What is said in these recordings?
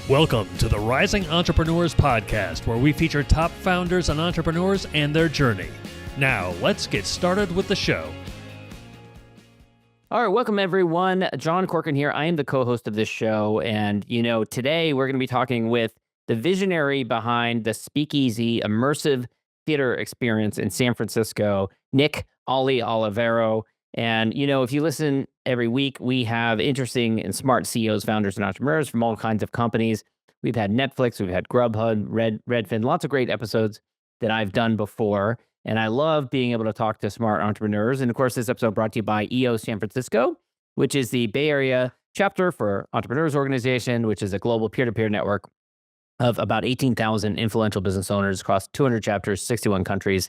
Welcome to the Rising Entrepreneurs Podcast, where we feature top founders and entrepreneurs and their journey. Now, let's get started with the show. All right, welcome everyone. John Corcoran here. I am the co-host of this show, and today we're going to be talking with the visionary behind the Speakeasy immersive theater experience in San Francisco, Nick Olivero. And if you listen every week, we have interesting and smart CEOs, founders, and entrepreneurs from all kinds of companies. We've had Netflix, we've had Grubhub, Redfin, lots of great episodes that I've done before. And I love being able to talk to smart entrepreneurs. And of course, this episode brought to you by EO San Francisco, which is the Bay Area chapter for Entrepreneurs Organization, which is a global peer-to-peer network of about 18,000 influential business owners across 200 chapters, 61 countries.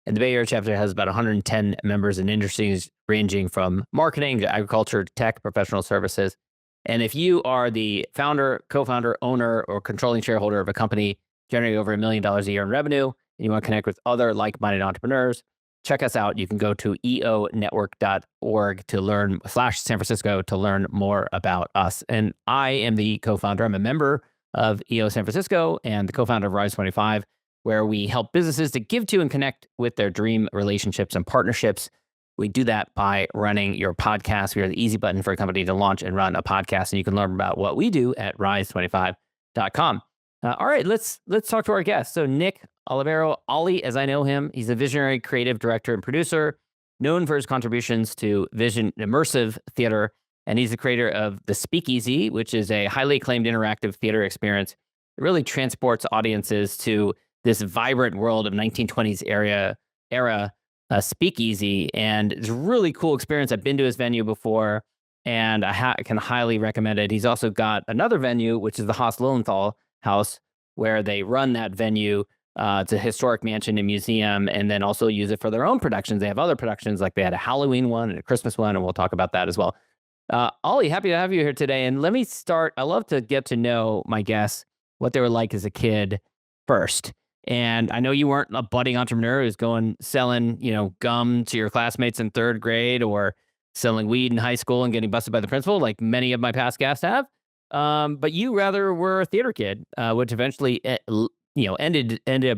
And the Bay Area chapter has about 110 members in industries ranging from marketing to agriculture to tech, professional services. And if you are the founder, co-founder, owner, or controlling shareholder of a company generating over $1 million a year in revenue, and you want to connect with other like-minded entrepreneurs, check us out. You can go to eonetwork.org to learn /San Francisco to learn more about us. And I am the co-founder. I'm a member of EO San Francisco and the co-founder of Rise 25, where we help businesses to give to and connect with their dream relationships and partnerships. We do that by running your podcast. We are the easy button for a company to launch and run a podcast, and you can learn about what we do at rise25.com. All right, let's talk to our guest. So Nick Olivero, Ollie, as I know him, he's a visionary creative director and producer, known for his contributions to vision immersive theater, and he's the creator of the Speakeasy, which is a highly acclaimed interactive theater experience that really transports audiences to this vibrant world of 1920s era Speakeasy. And it's a really cool experience. I've been to his venue before, and I can highly recommend it. He's also got another venue, which is the Haas Lilienthal House, where they run that venue. It's a historic mansion and museum, and then also use it for their own productions. They have other productions, like they had a Halloween one and a Christmas one, and we'll talk about that as well. Ollie, happy to have you here today. And let me start. I love to get to know my guests, what they were like as a kid first. And I know you weren't a budding entrepreneur who's going selling, gum to your classmates in third grade or selling weed in high school and getting busted by the principal, like many of my past guests have. But you rather were a theater kid, which eventually, ended up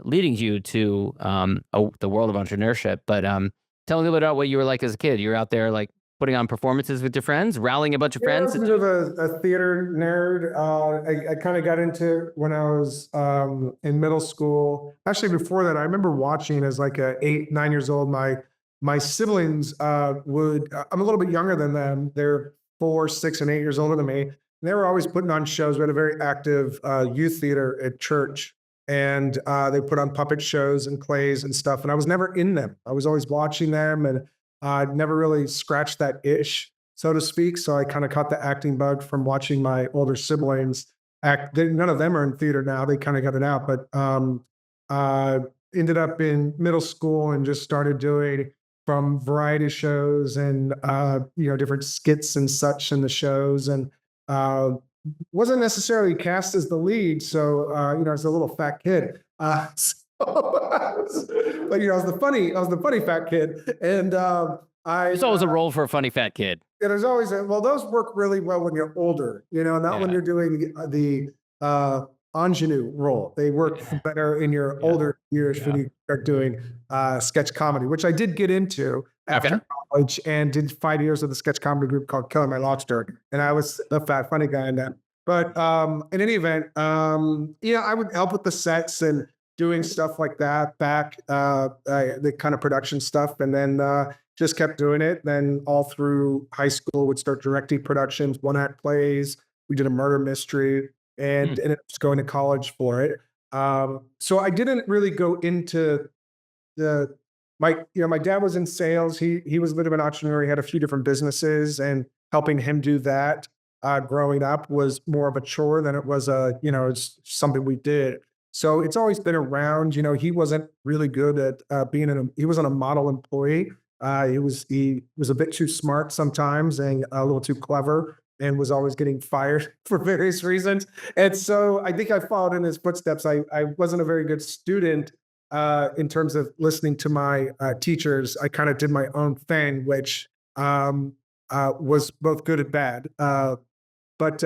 leading you to the world of entrepreneurship. But tell me a little bit about what you were like as a kid. You were out there like putting on performances with your friends, rallying a bunch of friends. I was a bit of a theater nerd. I kind of got into when I was in middle school. Actually, before that, I remember watching as like 8, 9 years old. My siblings I'm a little bit younger than them. They're 4, 6, and 8 years older than me. And they were always putting on shows. We had a very active youth theater at church, and they put on puppet shows and plays and stuff. And I was never in them. I was always watching them, and never really scratched that itch, so to speak. So I kind of caught the acting bug from watching my older siblings act. None of them are in theater now. They kind of got it out, but ended up in middle school and just started doing from variety shows and, different skits and such in the shows. And wasn't necessarily cast as the lead. So, I was a little fat kid. But I was the funny fat kid, and There's always a role for a funny fat kid. Yeah, there's always those work really well when you're older, not when you're doing the ingenue role. They work better in your older years when you start doing sketch comedy, which I did get into after college, and did 5 years with a sketch comedy group called Killing My Lobster, and I was the fat funny guy in that. But in any event, I would help with the sets and doing stuff like that back, the kind of production stuff. And then just kept doing it. Then all through high school would start directing productions, one-act plays. We did a murder mystery and ended up just going to college for it. So I didn't really go into my dad was in sales. He was a bit of an entrepreneur. He had a few different businesses, and helping him do that growing up was more of a chore than it was it's something we did. So it's always been around. He wasn't really good at he wasn't a model employee. He was a bit too smart sometimes and a little too clever, and was always getting fired for various reasons. And so I think I followed in his footsteps. I wasn't a very good student in terms of listening to my teachers. I kind of did my own thing, which was both good and bad. But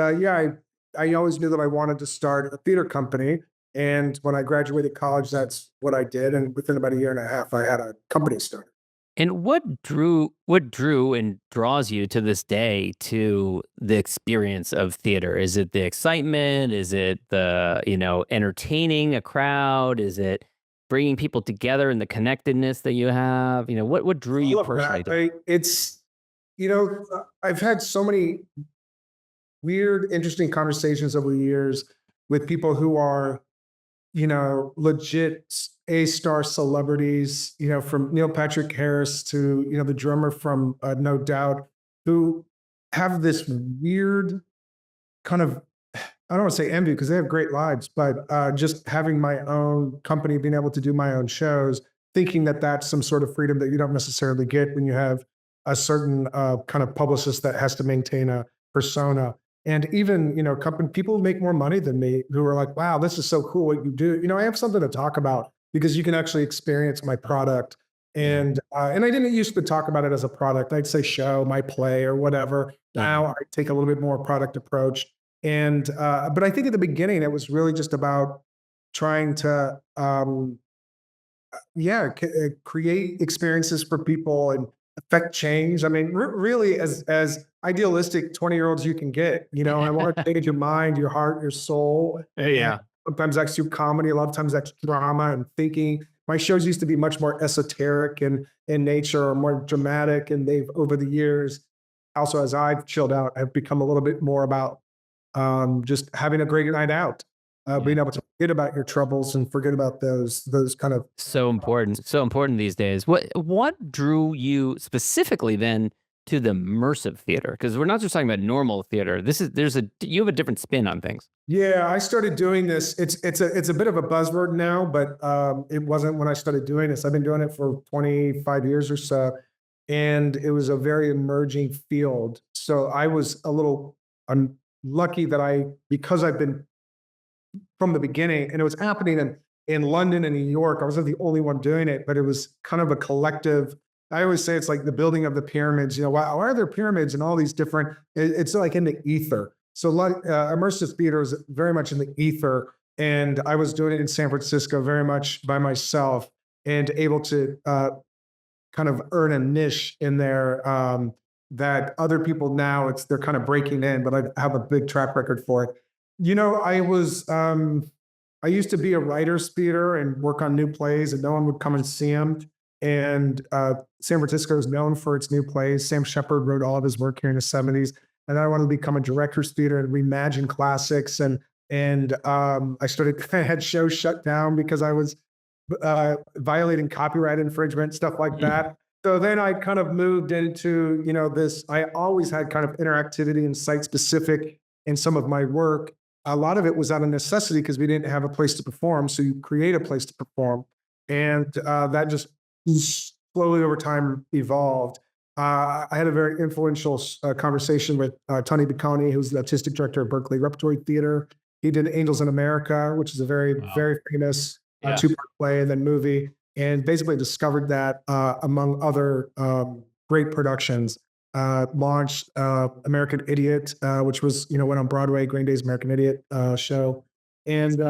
I always knew that I wanted to start a theater company. And when I graduated college, that's what I did. And within about a year and a half, I had a company started. And what drew and draws you to this day to the experience of theater? Is it the excitement? Is it the, entertaining a crowd? Is it bringing people together and the connectedness that you have? What drew you All of personally that, to? it's, I've had so many weird, interesting conversations over the years with people who are, legit A-star celebrities, from Neil Patrick Harris to, the drummer from No Doubt, who have this weird kind of, I don't want to say envy because they have great lives, but just having my own company, being able to do my own shows, thinking that that's some sort of freedom that you don't necessarily get when you have a certain kind of publicist that has to maintain a persona. And even, company people who make more money than me who are like, wow, this is so cool what you do. I have something to talk about because you can actually experience my product. Yeah. And I didn't used to talk about it as a product. I'd say show, my play or whatever. Now I take a little bit more product approach. And but I think at the beginning it was really just about trying to create experiences for people and affect change. I mean, really as idealistic 20-year-olds you can get. I want to change your mind, your heart, your soul. And Yeah. sometimes that's through comedy, a lot of times that's drama and thinking. My shows used to be much more esoteric and in nature or more dramatic. And they've over the years, also as I've chilled out, have become a little bit more about just having a great night out, Yeah. being able to forget about your troubles and forget about those kind of. So important. So important these days. What drew you specifically then to the immersive theater? Because we're not just talking about normal theater. You have a different spin on things. Yeah, I started doing this. It's a bit of a buzzword now, but it wasn't when I started doing this. I've been doing it for 25 years or so, and it was a very emerging field. So I was a little unlucky that because I've been from the beginning, and it was happening in London and New York. I wasn't the only one doing it, but it was kind of a collective. I always say it's like the building of the pyramids. Why are there pyramids and all these different? It's like in the ether. So immersive theater is very much in the ether, and I was doing it in San Francisco very much by myself, and able to kind of earn a niche in there that other people now they're kind of breaking in, but I have a big track record for it. I used to be a writer's theater and work on new plays, and no one would come and see them. And San Francisco is known for its new plays. Sam Shepard wrote all of his work here in the '70s, and I wanted to become a director's theater and reimagine classics. And I had shows shut down because I was violating copyright infringement, stuff like that. So then I kind of moved into this. I always had kind of interactivity and site specific in some of my work. A lot of it was out of necessity because we didn't have a place to perform. So you create a place to perform. And that just slowly over time evolved. I had a very influential conversation with Tony Bicconi, who's the artistic director of Berkeley Repertory Theater. He did Angels in America, which is a very, very famous two-part play and then movie, and basically discovered that among other great productions. Launched American Idiot, which was, went on Broadway, Green Day's American Idiot show. And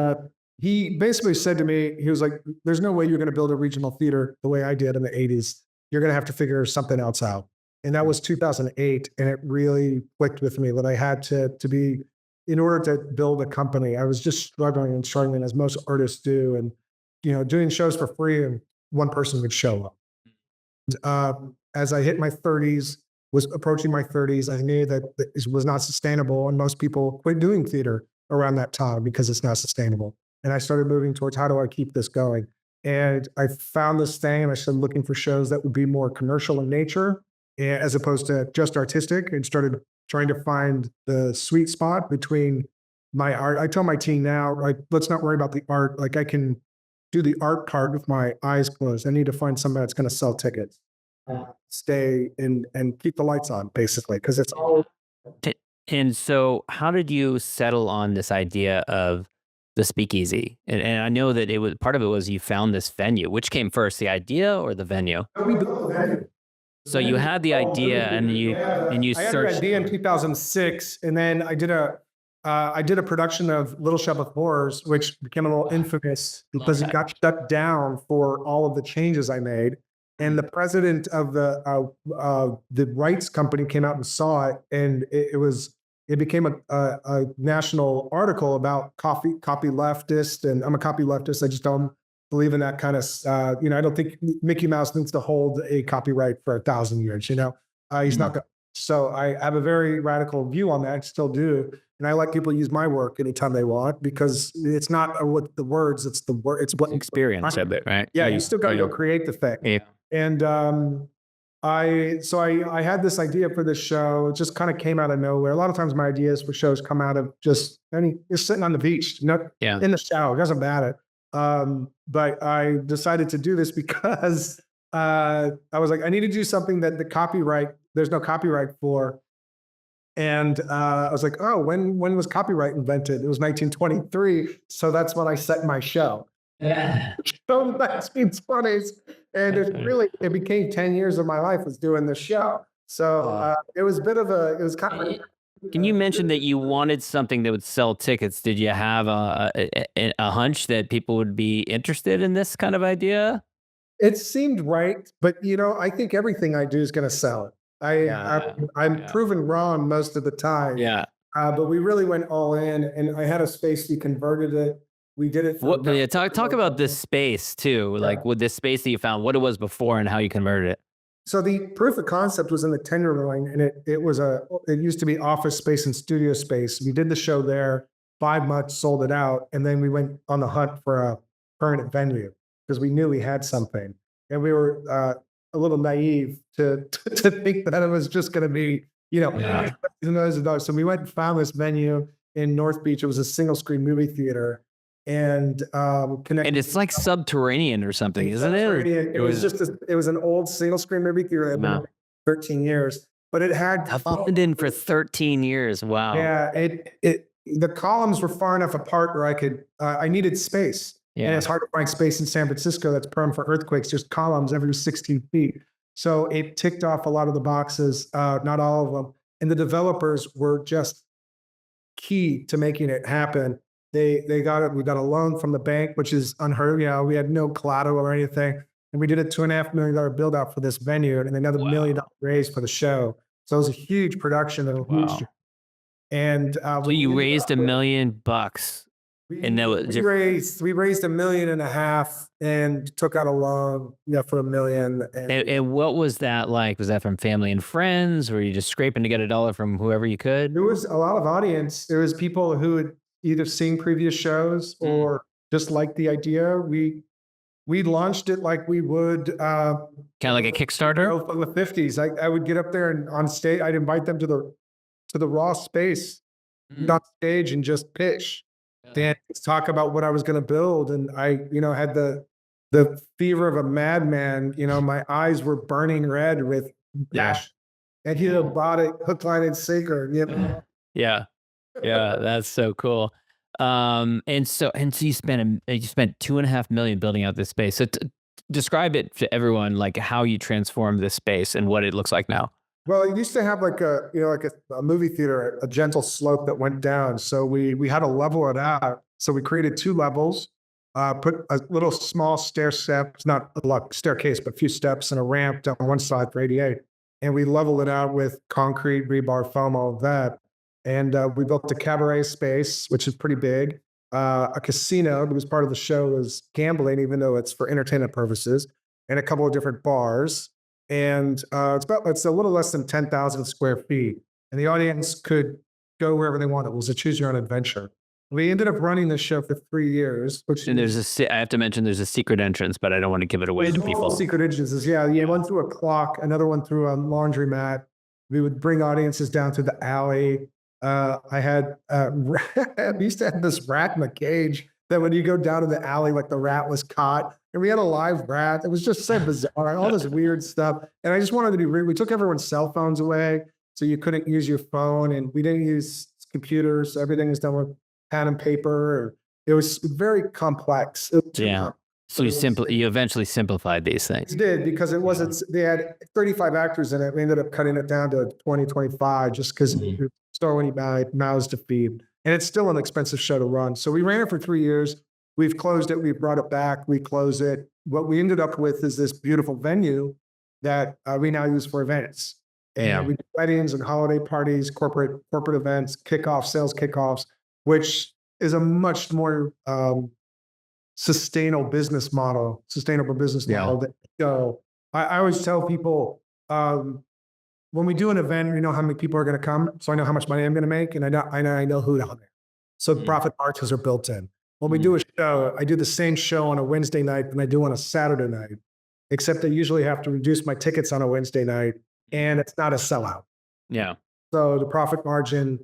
he basically said to me, he was like, there's no way you're going to build a regional theater the way I did in the 80s. You're going to have to figure something else out. And that was 2008. And it really clicked with me that I had to be, in order to build a company, I was just struggling as most artists do. And, doing shows for free and one person would show up. As I hit my 30s, was approaching my 30s, I knew that it was not sustainable. And most people quit doing theater around that time because it's not sustainable. And I started moving towards how do I keep this going? And I found this thing and I started looking for shows that would be more commercial in nature as opposed to just artistic, and started trying to find the sweet spot between my art. I tell my team now, like, let's not worry about the art. Like I can do the art part with my eyes closed. I need to find somebody that's going to sell tickets. Stay and keep the lights on, basically, because it's all. And so, how did you settle on this idea of the Speakeasy? And I know that it was part of it was you found this venue. Which came first, the idea or the venue? We built the venue. So you had the idea, and you I had an searched. idea in 2006, and then I did I did a production of Little Shop of Horrors, which became a little infamous because it got shut down for all of the changes I made. And the president of the rights company came out and saw it, and it became a national article about copy leftist. And I'm a copy leftist. I just don't believe in that kind of, I don't think Mickey Mouse needs to hold a copyright for 1,000 years. He's not going. So I have a very radical view on that. I still do. And I let people use my work anytime they want, because it's not what the words, it's the word, it's what Experience of it, right? Yeah, you still got to go create the thing. Yeah. And I had this idea for this show. It just kind of came out of nowhere. A lot of times my ideas for shows come out of just sitting on the beach, not in the shower. It doesn't matter. But I decided to do this because I was like, I need to do something that there's no copyright for. And I was like, oh, when was copyright invented? It was 1923. So that's when I set my show. Yeah. So 1920s. And it became 10 years of my life was doing this show. So it was kind of. Can you mention that you wanted something that would sell tickets? Did you have a hunch that people would be interested in this kind of idea? It seemed right, but I think everything I do is going to sell it. I'm proven wrong most of the time. Yeah. But we really went all in, and I had a space. We converted it. We did it. Talk about this space too. Yeah. Like with this space that you found, what it was before and how you converted it. So the proof of concept was in the Tenderloin, and it used to be office space and studio space. We did the show there, 5 months, sold it out, and then we went on the hunt for a permanent venue because we knew we had something, and we were a little naive to think that it was just going to be, millions of dollars. So we went and found this venue in North Beach. It was a single screen movie theater, and connected. And it's like subterranean or something, isn't it? It was an old single screen movie theater that had been 13 years, but it had been for 13 years. Wow. Yeah, the columns were far enough apart where I needed space. Yeah. And it's hard to find space in San Francisco that's prone for earthquakes, just columns every 16 feet. So it ticked off a lot of the boxes, not all of them. And the developers were just key to making it happen. They got it. We got a loan from the bank, which is unheard of. We had no collateral or anything. And we did a $2.5 million build out for this venue and another $1 million raise for the show. So it was a huge production and a huge. And so you raised $1 million. And that was we raised $1.5 million and took out a loan for $1 million. And what was that like? Was that from family and friends? Were you just scraping to get $1 from whoever you could? There was a lot of audience. There was people who had either seen previous shows or just liked the idea. We launched it like we would kind of like a Kickstarter from the 50s. I would get up there and on stage, I'd invite them to the raw space, on stage, and just pitch. Then talk about what I was going to build, and I, had the fever of a madman. My eyes were burning red with passion, and he bought it hook, line, and sinker. Yeah, that's so cool. And so you spent $2.5 million building out this space. So describe it to everyone, like how you transformed this space and what it looks like now. Well, it used to have like a movie theater, a gentle slope that went down. So we had to level it out. So we created 2 levels, put a little small stair steps, not a staircase, but a few steps and a ramp down one side for ADA. And we leveled it out with concrete, rebar, foam, all of that. And we built a cabaret space, which is pretty big. A casino, because part of the show is gambling, even though it's for entertainment purposes, and a couple of different bars. And it's a little less than 10,000 square feet. And the audience could go wherever they wanted. It was a choose your own adventure. We ended up running the show for 3 years. And I have to mention there's a secret entrance, but I don't want to give it away to people. Secret entrances, one through a clock, another one through a laundromat. We would bring audiences down to the alley. We used to have this rat in a cage that when you go down to the alley, like the rat was caught. And we had a live rat. It was just so bizarre, all this weird stuff. And I just wanted to be we took everyone's cell phones away, so you couldn't use your phone, and we didn't use computers. So everything was done with pen and paper. It was very complex. So you eventually simplified these things. We did, because it wasn't. They had 35 actors in it. We ended up cutting it down to 20, 25, just because there were so many mouths to feed. and it's still an expensive show to run. So we ran it for 3 years. We've closed it. We've brought it back. We close it. What we ended up with is this beautiful venue that we now use for events. And we do weddings and holiday parties, corporate events, kickoffs, sales kickoffs, which is a much more sustainable business model. That, I always tell people when we do an event, we know how many people are going to come, so I know how much money I'm going to make, and I know who down there. So profit margins are built in. When we do a show, I do the same show on a Wednesday night than I do on a Saturday night, except I usually have to reduce my tickets on a Wednesday night, and it's not a sellout. Yeah. So the profit margin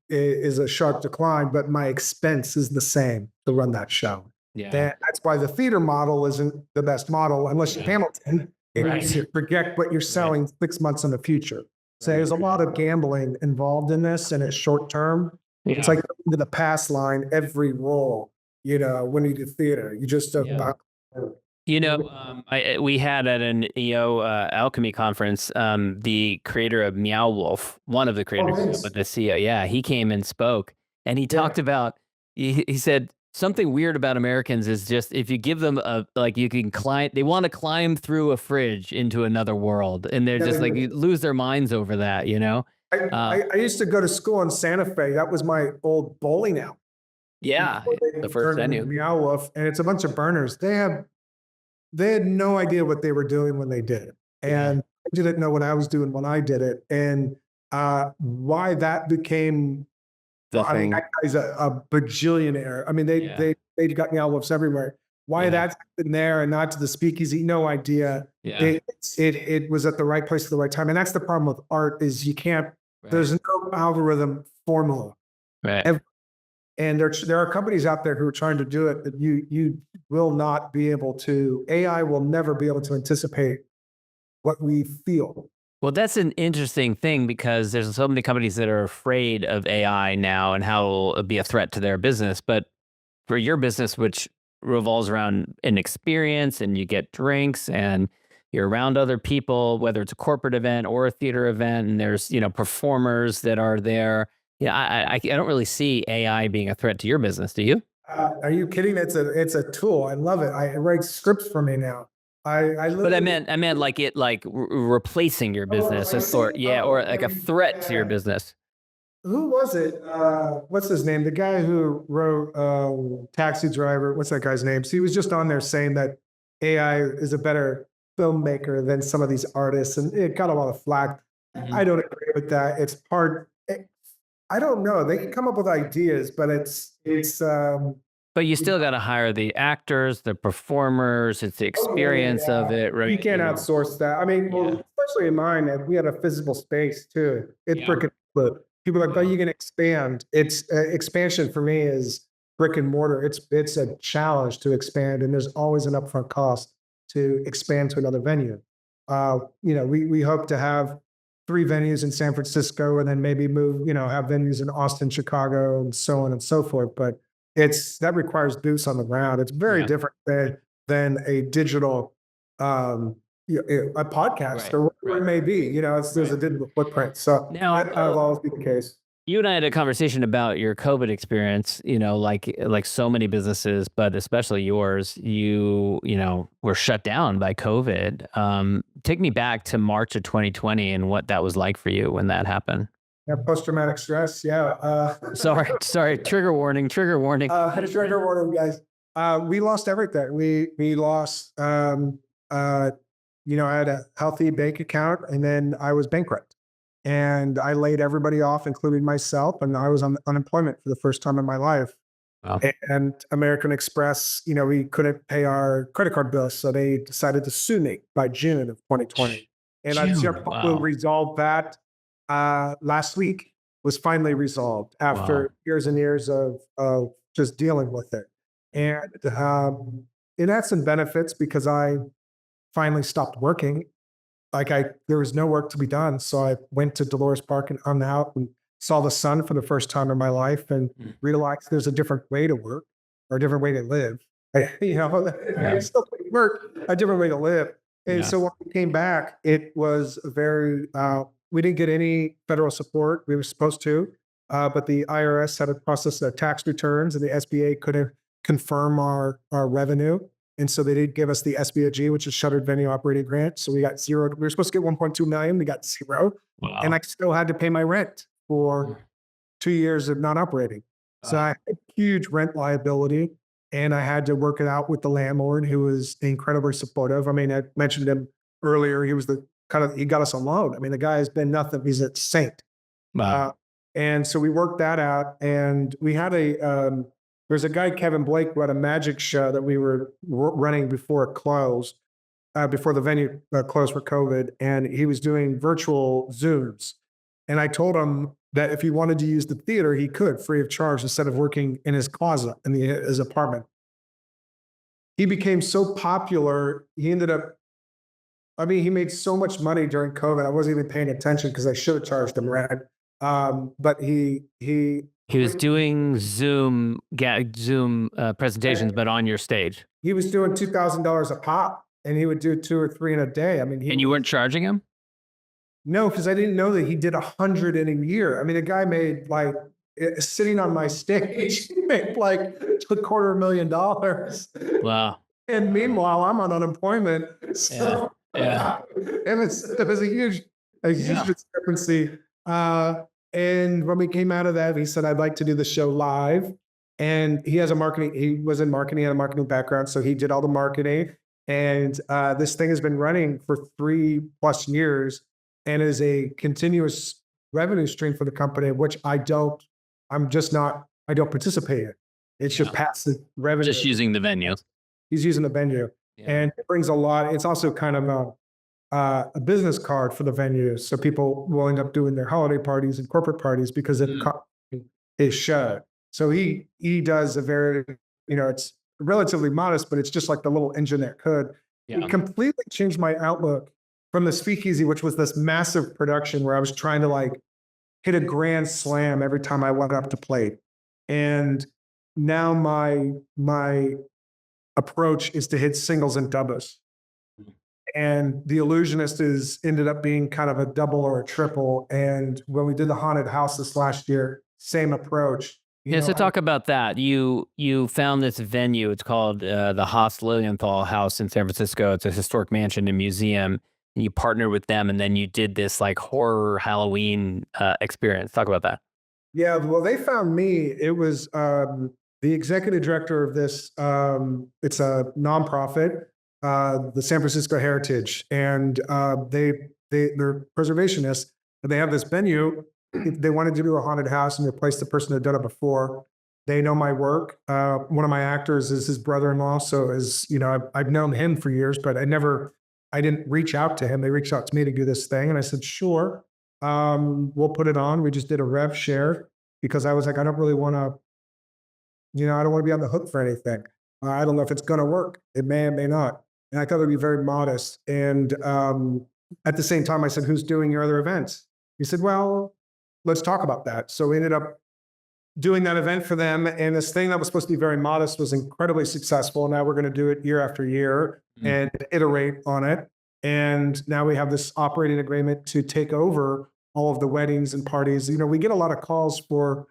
is a sharp decline, but my expense is the same to run that show. Yeah. That's why the theater model isn't the best model unless you're Hamilton. You project what you're selling 6 months in the future. So there's a lot of gambling involved in this, and it's short term. Yeah. It's like into the pass line every role, when you do theater. You just we had at an EO Alchemy conference, the creator of Meow Wolf, one of the creators, but the CEO, he came and spoke, and he talked about, he said, something weird about Americans is just if you give them you can climb, they want to climb through a fridge into another world, and they're just you lose their minds over that, I used to go to school in Santa Fe. That was my old bowling alley. Yeah, the first venue. Meow Wolf, and it's a bunch of burners. They had no idea what they were doing when they did it. And I didn't know what I was doing when I did it. And why that became the thing. That guy's a bajillionaire. I mean, they got Meow Wolves everywhere. Why that's been there and not to the Speakeasy, no idea. Yeah. It was at the right place at the right time. And that's the problem with art is you can't, there's no algorithm formula. Right. And there are companies out there who are trying to do it that you will not be able to, AI will never be able to anticipate what we feel. Well, that's an interesting thing because there's so many companies that are afraid of AI now and how it'll be a threat to their business. But for your business, which revolves around an experience and you get drinks and you're around other people, whether it's a corporate event or a theater event, and there's, performers that are there. Yeah, I don't really see AI being a threat to your business. Do you? Are you kidding? It's a tool. I love it. It writes scripts for me now. But I meant like it replacing your business, or like a threat to your business. Who was it? What's his name? The guy who wrote Taxi Driver. What's that guy's name? So he was just on there saying that AI is a better filmmaker than some of these artists, and it got a lot of flack. I don't agree with that. It's hard. I don't know. They can come up with ideas, but it's. But you still got to hire the actors, the performers. It's the experience of it, right? You can't outsource that. I mean, especially in mine, we had a physical space too. It's brick and mortar. People are like, "Oh, you can expand." It's expansion for me is brick and mortar. It's a challenge to expand, and there's always an upfront cost to expand to another venue. We hope to have 3 venues in San Francisco, and then maybe move, have venues in Austin, Chicago, and so on and so forth. But that requires boots on the ground. It's very different than a digital, a podcast or whatever it may be. There's a digital footprint. So now that'll always be the case. You and I had a conversation about your COVID experience, like so many businesses, but especially yours, you were shut down by COVID. Take me back to March of 2020 and what that was like for you when that happened. Yeah, post-traumatic stress. Yeah. Sorry. Trigger warning. Trigger warning, guys. We lost everything. We lost, I had a healthy bank account, and then I was bankrupt. And I laid everybody off, including myself, and I was on unemployment for the first time in my life. Wow. And American Express, we couldn't pay our credit card bills, so they decided to sue me by June of 2020. And I just resolved that last week. Was finally resolved after years and years of just dealing with it. And it had some benefits because I finally stopped working. There was no work to be done. So I went to Dolores Park and hung out and saw the sun for the first time in my life and realized there's a different way to work or a different way to live. I still work, a different way to live. And so when we came back, it was we didn't get any federal support. We were supposed to. but the IRS had to process the tax returns, and the SBA couldn't confirm our revenue. And so they did give us the SBOG, which is Shuttered Venue Operating Grant. So we got zero. We were supposed to get 1.2 million. We got zero. Wow. And I still had to pay my rent for 2 years of not operating. So I had a huge rent liability, and I had to work it out with the landlord, who was incredibly supportive. I mean, I mentioned him earlier. He was he got us on loan. I mean, the guy has been nothing. He's a saint. Wow. And so we worked that out, and we had there's a guy, Kevin Blake, who had a magic show that we were running before it closed, before the venue closed for COVID, and he was doing virtual Zooms. And I told him that if he wanted to use the theater, he could, free of charge, instead of working in his closet in his apartment. He became so popular, he ended up, he made so much money during COVID. I wasn't even paying attention because I should have charged him rent. But he was doing Zoom presentations, but on your stage. He was doing $2,000 a pop, and he would do 2 or 3 in a day. And you weren't charging him? No, because I didn't know that he did 100 in a year. I mean, the guy made sitting on my stage, he made $250,000. Wow. And meanwhile, I'm on unemployment. So Yeah. it was a huge discrepancy. And when we came out of that, he said, I'd like to do the show live. And he was in marketing, had a marketing background. So he did all the marketing. And this thing has been running for 3+ years and is a continuous revenue stream for the company, which I don't participate in. It's just passive revenue. Just using the venue. He's using the venue. Yeah. And it brings a lot. It's also kind of a business card for the venues. So people will end up doing their holiday parties and corporate parties because it is show. So he does a very, it's relatively modest, but it's just like the little engine that could. Yeah. It completely changed my outlook from the Speakeasy, which was this massive production where I was trying to hit a grand slam every time I went up to plate. And now my approach is to hit singles and doubles. And The Illusionist ended up being kind of a double or a triple. And when we did the haunted house this last year, same approach. So talk about that. You found this venue. It's called the Haas Lilienthal House in San Francisco. It's a historic mansion and museum. And you partnered with them, and then you did this horror Halloween experience. Talk about that. Yeah, well, they found me. It was the executive director of this. It's a nonprofit, the San Francisco Heritage, and they're preservationists. And they have this venue. They wanted to do a haunted house and replace the person that had done it before. They know my work. One of my actors is his brother-in-law, so I've known him for years, but I didn't reach out to him. They reached out to me to do this thing, and I said, sure, we'll put it on. We just did a rev share because I was like, I don't really want to, I don't want to be on the hook for anything. I don't know if it's going to work. It may or may not. And I thought it would be very modest. And at the same time, I said, who's doing your other events? He said, well, let's talk about that. So we ended up doing that event for them. And this thing that was supposed to be very modest was incredibly successful. Now we're going to do it year after year and iterate on it. And now we have this operating agreement to take over all of the weddings and parties. We get a lot of calls for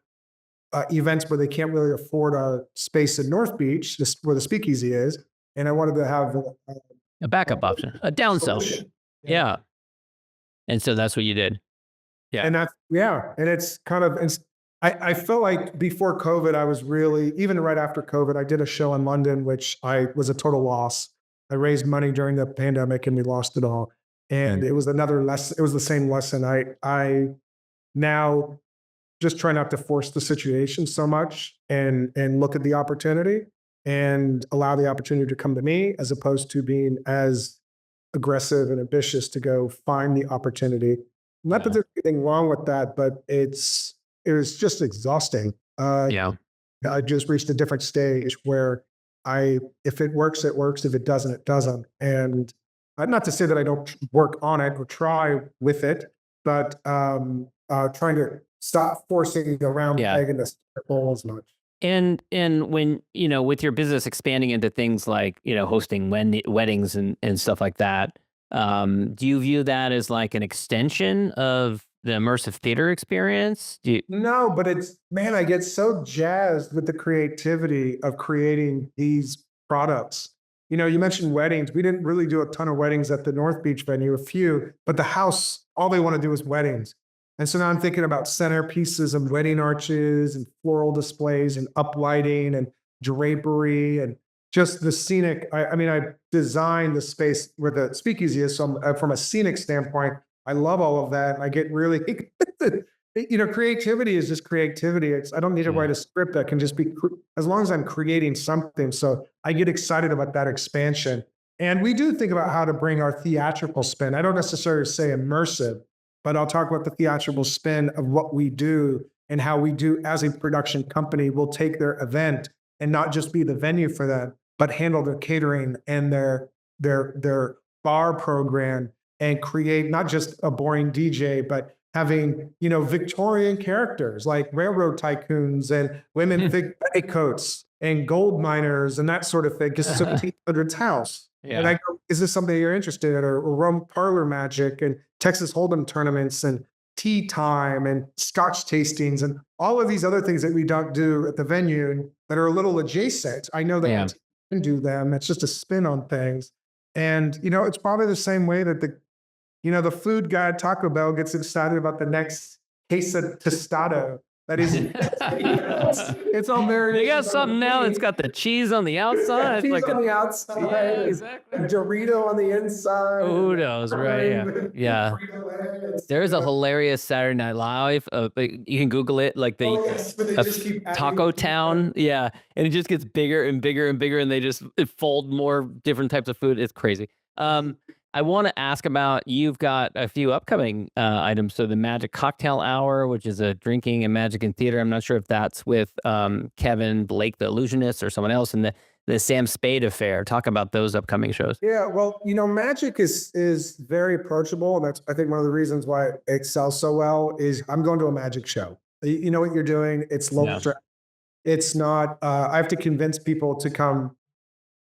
events where they can't really afford a space in North Beach, where the Speakeasy is. And I wanted to have a backup option, a downsell. Yeah. And so that's what you did. Yeah. And and it's kind of, I felt like before COVID, I was really, even right after COVID, I did a show in London, which was a total loss. I raised money during the pandemic and we lost it all. And it was another lesson. It was the same lesson. I now just try not to force the situation so much and look at the opportunity and allow the opportunity to come to me, as opposed to being as aggressive and ambitious to go find the opportunity. Not that there's anything wrong with that, but it was just exhausting. I just reached a different stage where if it works, it works. If it doesn't, it doesn't. And not to say that I don't work on it or try with it, but trying to stop forcing the round peg in the circle as much. And when, with your business expanding into things like, hosting weddings and stuff like that, do you view that as like an extension of the immersive theater experience? No, but man, I get so jazzed with the creativity of creating these products. You mentioned weddings. We didn't really do a ton of weddings at the North Beach venue, a few, but the house, all they want to do is weddings. And so now I'm thinking about centerpieces and wedding arches and floral displays and uplighting and drapery and just the scenic. I mean, I designed the space where the speakeasy is. So from a scenic standpoint, I love all of that. I get really, creativity is just creativity. I don't need to write a script that can just be, as long as I'm creating something. So I get excited about that expansion. And we do think about how to bring our theatrical spin. I don't necessarily say immersive, but I'll talk about the theatrical spin of what we do and how we do as a production company. We'll take their event and not just be the venue for them, but handle their catering and their bar program and create not just a boring DJ, but having, Victorian characters like railroad tycoons and women in thick petticoats and gold miners and that sort of thing. Because it's a 1800s house. Yeah. And I go, is this something you're interested in? Or Rome parlor magic and Texas Hold'em tournaments and tea time and scotch tastings and all of these other things that we don't do at the venue that are a little adjacent. I know that we can do them. It's just a spin on things. And, it's probably the same way that the food guy at Taco Bell gets excited about the next queso tostado. That is, it's all very. They got something now that's got the cheese on the outside. Cheese it's like on the outside. Yeah, exactly. Dorito on the inside. Who knows, right? Yeah. There's a hilarious Saturday Night Live. You can Google it, like Taco Town. Yeah, and it just gets bigger and bigger and bigger, and they just fold more different types of food. It's crazy. I want to ask about, you've got a few upcoming items. So the Magic Cocktail Hour, which is a drinking and magic in theater. I'm not sure if that's with Kevin Blake, the illusionist, or someone else. And the Sam Spade Affair. Talk about those upcoming shows. Yeah, well, magic is very approachable. And that's, I think, one of the reasons why it sells so well is I'm going to a magic show. You know what you're doing. It's low stress. It's not, I have to convince people to come.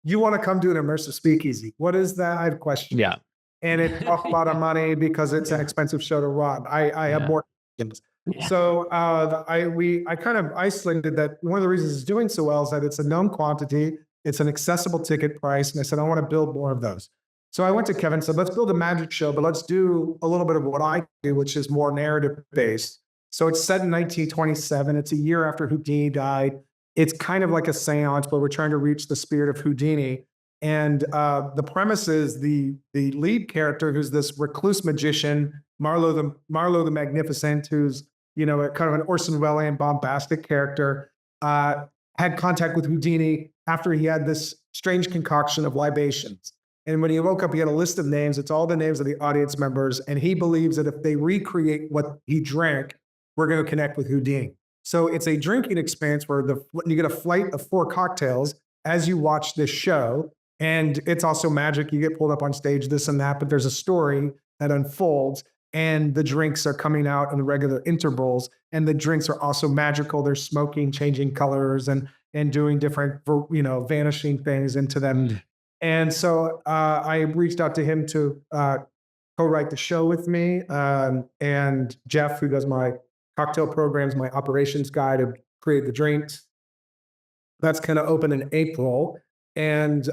You want to come do an immersive speakeasy. What is that? I have questions. Yeah. And it costs a lot of money because it's an expensive show to run. I have more questions. Yeah. So I kind of isolated that. One of the reasons it's doing so well is that it's a known quantity. It's an accessible ticket price. And I said, I want to build more of those. So I went to Kevin and said, let's build a magic show, but let's do a little bit of what I do, which is more narrative based. So it's set in 1927. It's a year after Houdini died. It's kind of like a seance, but we're trying to reach the spirit of Houdini. And the premise is the lead character, who's this recluse magician, Marlowe the Magnificent, who's kind of an Orson Welles bombastic character, had contact with Houdini after he had this strange concoction of libations. And when he woke up, he had a list of names. It's all the names of the audience members, and he believes that if they recreate what he drank, we're going to connect with Houdini. So it's a drinking experience where you get a flight of 4 cocktails as you watch this show. And it's also magic. You get pulled up on stage, this and that, but there's a story that unfolds, and the drinks are coming out in the regular intervals. And the drinks are also magical. They're smoking, changing colors, and doing different, vanishing things into them. And so I reached out to him to co-write the show with me. And Jeff, who does my cocktail programs, my operations guy to create the drinks. That's kind of open in April. And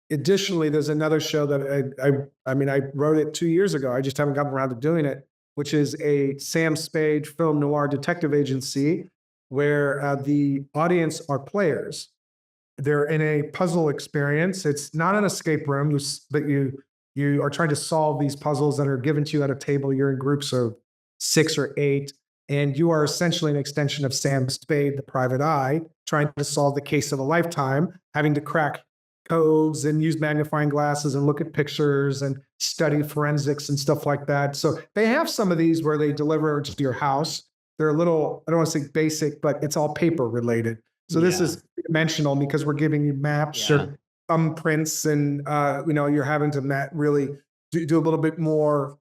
additionally, there's another show that I wrote it 2 years ago. I just haven't gotten around to doing it, which is a Sam Spade film noir detective agency where the audience are players. They're in a puzzle experience. It's not an escape room, but you are trying to solve these puzzles that are given to you at a table. You're in groups of 6 or 8, and you are essentially an extension of Sam Spade, the private eye, trying to solve the case of a lifetime, having to crack codes and use magnifying glasses and look at pictures and study forensics and stuff like that. So they have some of these where they deliver to your house. They're a little, I don't want to say basic, but it's all paper related. So this is dimensional because we're giving you maps or thumbprints, and you're having to really do a little bit more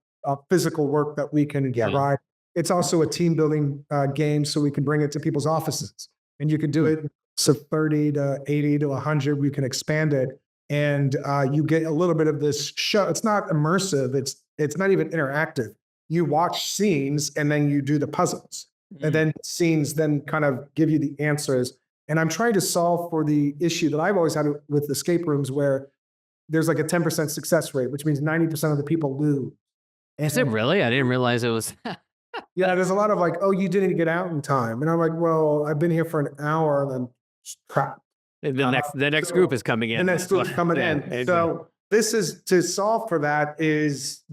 physical work that we can right. It's also a team building game, so we can bring it to people's offices, and you can do it. So 30 to 80 to 100, we can expand it, and you get a little bit of this show. It's not immersive. It's not even interactive. you watch scenes and then you do the puzzles. And then scenes then kind of give you the answers. And I'm trying to solve for the issue that I've always had with escape rooms where there's like a 10% success rate, which means 90% of the people lose. Is it really? I didn't realize it was. Yeah, there's a lot of like, oh, you didn't get out in time. And I'm like, well, I've been here for an hour and I'm trapped. The next group is coming in. The next group is coming in. So this is to solve for that is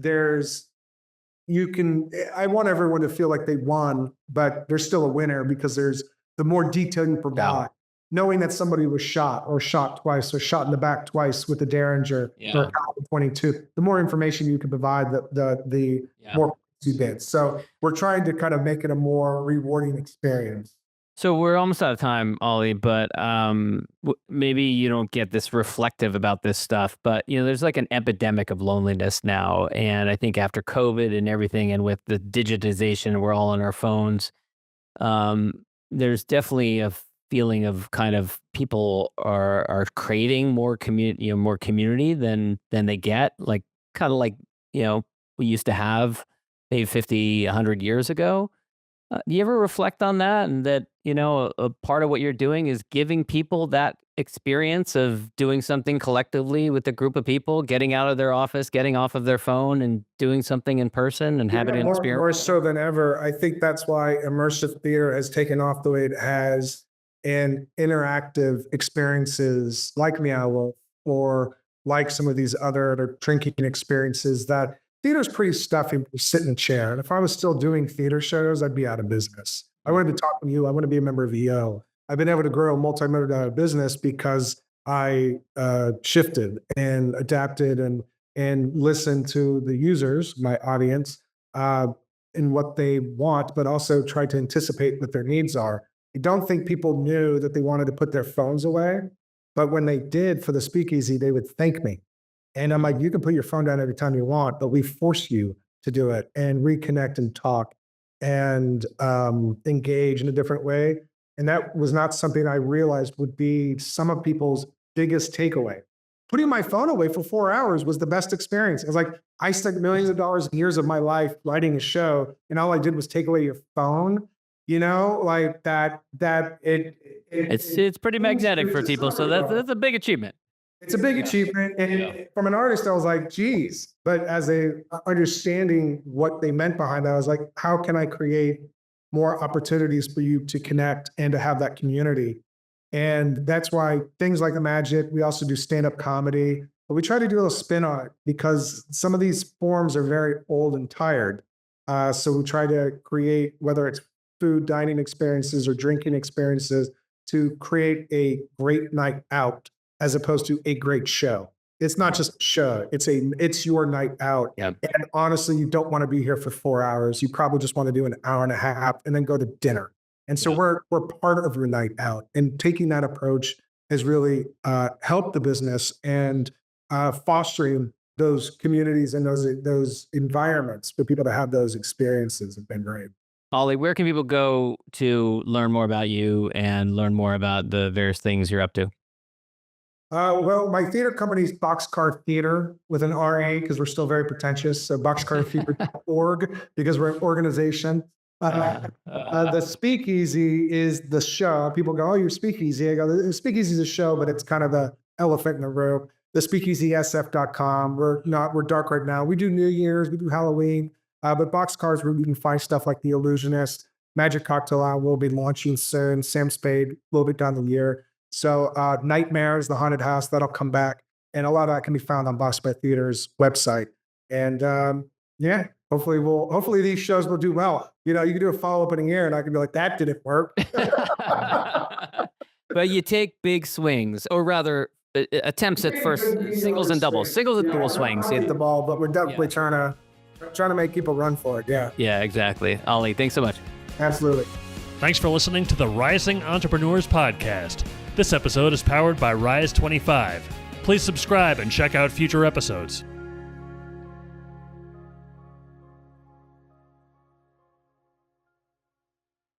I want everyone to feel like they won, but there's still a winner because there's the more detail you provide. Knowing that somebody was shot or shot twice or shot in the back twice with a Derringer or a caliber 22, the more information you can provide, the more you get. So we're trying to kind of make it a more rewarding experience. So we're almost out of time, Ollie, but maybe you don't get this reflective about this stuff, but there's like an epidemic of loneliness now. And I think after COVID and everything, and with the digitization, we're all on our phones. There's definitely a feeling of kind of people are craving more community than they get, like kind of like we used to have maybe 50, 100 years ago. Do you ever reflect on that, and that a part of what you're doing is giving people that experience of doing something collectively with a group of people, getting out of their office, getting off of their phone, and doing something in person and having an experience? More so than ever. I think that's why immersive theater has taken off the way it has, and interactive experiences like Meow Wolf or like some of these other drinking experiences that. Theater's pretty stuffy when you sit in a chair. And if I was still doing theater shows, I'd be out of business. I wanted to talk to you. I want to be a member of EO. I've been able to grow a multi-million-dollar business because I shifted and adapted and listened to the users, my audience, and what they want, but also tried to anticipate what their needs are. I don't think people knew that they wanted to put their phones away, but when they did for the Speakeasy, they would thank me. And I'm like, you can put your phone down every time you want, but we force you to do it and reconnect and talk and engage in a different way. And that was not something I realized would be some of people's biggest takeaway. Putting my phone away for 4 hours was the best experience. It was like, I spent millions of dollars, years of my life writing a show, and all I did was take away your phone. Like that. It's pretty magnetic for people, so that's a big achievement. It's a big achievement. And from an artist, I was like, geez. But as a understanding what they meant behind that, I was like, how can I create more opportunities for you to connect and to have that community? And that's why things like the Magic, we also do stand-up comedy, but we try to do a little spin on it because some of these forms are very old and tired. So we try to create, whether it's food, dining experiences or drinking experiences, to create a great night out, as opposed to a great show. It's not just a show. It's your night out. Yeah. And honestly, you don't want to be here for 4 hours. You probably just want to do an hour and a half and then go to dinner. And so we're part of your night out. And taking that approach has really helped the business, and fostering those communities and those environments for people to have those experiences have been great. Ollie, where can people go to learn more about you and learn more about the various things you're up to? Well, my theater company is Boxcar Theater with an RA because we're still very pretentious. So boxcartheater.org because we're an organization. The Speakeasy is the show. People go, oh, you're Speakeasy. I go, the Speakeasy is a show, but it's kind of the elephant in the room. The SpeakeasySF.com. We're dark right now. We do New Year's, we do Halloween, but Boxcars where you can find stuff like The Illusionist, Magic Cocktail Hour will be launching soon. Sam Spade, a little bit down the year. So Nightmares, the haunted house, that'll come back. And a lot of that can be found on Boxcar Theater's website. And hopefully these shows will do well. You can do a follow-up in a year and I can be like, that didn't work. But you take big swings, or rather attempts at first singles and doubles, singles and dual swings. Hit the ball, but we're definitely trying to make people run for it. Yeah. Yeah, exactly. Ollie, thanks so much. Absolutely. Thanks for listening to the Rising Entrepreneurs Podcast. This episode is powered by Rise 25. Please subscribe and check out future episodes.